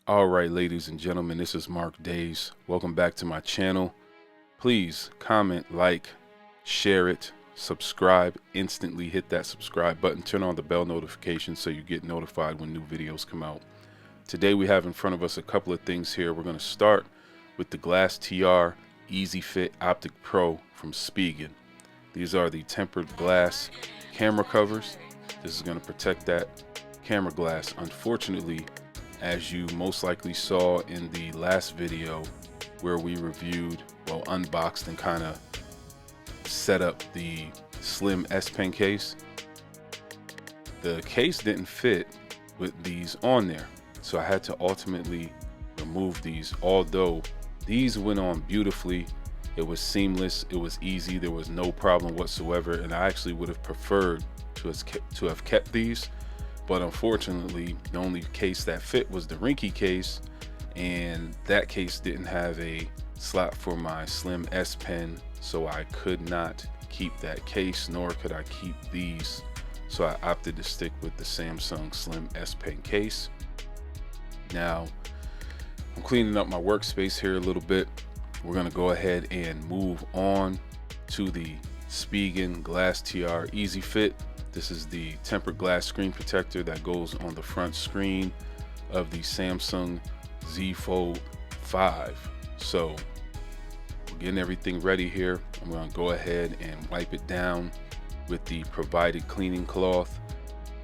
Alright, ladies and gentlemen, this is Mark Days. Welcome back to my channel. Please comment, like, share it, subscribe, instantly hit that subscribe button, turn on the bell notification so you get notified when new videos come out. Today we have in front of us a couple of things here. We're going to start with the GLAStR Easy Fit Optic Pro from Spigen. These are the tempered glass camera covers. This is going to protect that camera glass. Unfortunately, as you most likely saw in the last video where we reviewed, well, unboxed and kind of set up the slim S Pen case, the case didn't fit with these on there, so I had to ultimately remove these. Although these went on beautifully, it was seamless, it was easy, there was no problem whatsoever, and I actually would have preferred to have kept these. But unfortunately, the only case that fit was the Rinky case, and that case didn't have a slot for my slim S Pen, so I could not keep that case, nor could I keep these. So I opted to stick with the Samsung Slim S Pen case. Now, I'm cleaning up my workspace here a little bit. We're gonna go ahead and move on to the Spigen GLAStR Easy Fit. This is the tempered glass screen protector that goes on the front screen of the Samsung Z Fold 5. So we're getting everything ready here. I'm going to go ahead and wipe it down with the provided cleaning cloth.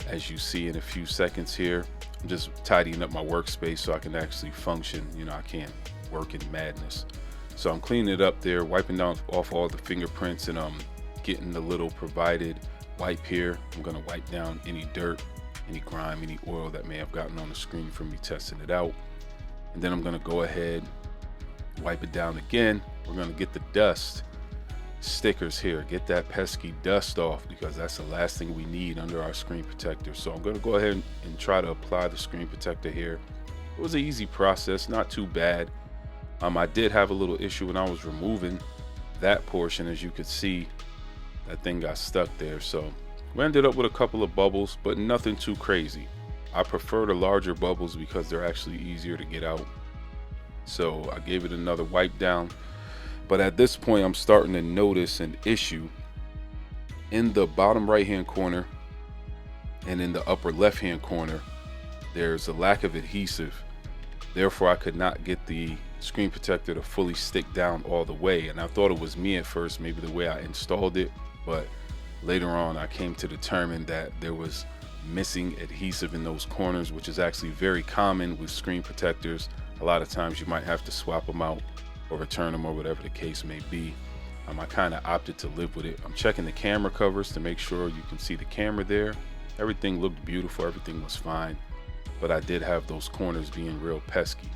As you see in a few seconds here, I'm just tidying up my workspace so I can actually function. You know, I can't work in madness. So I'm cleaning it up there, wiping down off all the fingerprints, and I'm getting the little provided wipe here. I'm going to wipe down any dirt, any grime, any oil that may have gotten on the screen from me testing it out. And then I'm going to go ahead, wipe it down again. We're going to get the dust stickers here, get that pesky dust off, because that's the last thing we need under our screen protector. So I'm going to go ahead and try to apply the screen protector here. It was an easy process, not too bad. I did have a little issue when I was removing that portion. As you could see, that thing got stuck there, so we ended up with a couple of bubbles, but nothing too crazy. I prefer the larger bubbles because they're actually easier to get out. So I gave it another wipe down, but at this point I'm starting to notice an issue in the bottom right hand corner and in the upper left hand corner. There's a lack of adhesive, therefore I could not get the screen protector to fully stick down all the way. And I thought it was me at first, maybe the way I installed it, but later on I came to determine that there was missing adhesive in those corners, which is actually very common with screen protectors. A lot of times you might have to swap them out or return them or whatever the case may be. I kind of opted to live with it. I'm checking the camera covers to make sure you can see the camera there. Everything looked beautiful, everything was fine, but I did have those corners being real pesky.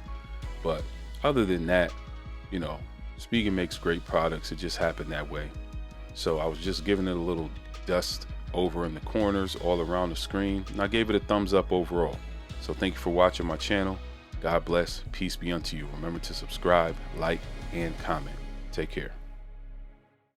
But other than that, you know, Spigen makes great products. It just happened that way. So I was just giving it a little dust over in the corners all around the screen, and I gave it a thumbs up overall. So thank you for watching my channel. God bless. Peace be unto you. Remember to subscribe, like, and comment. Take care.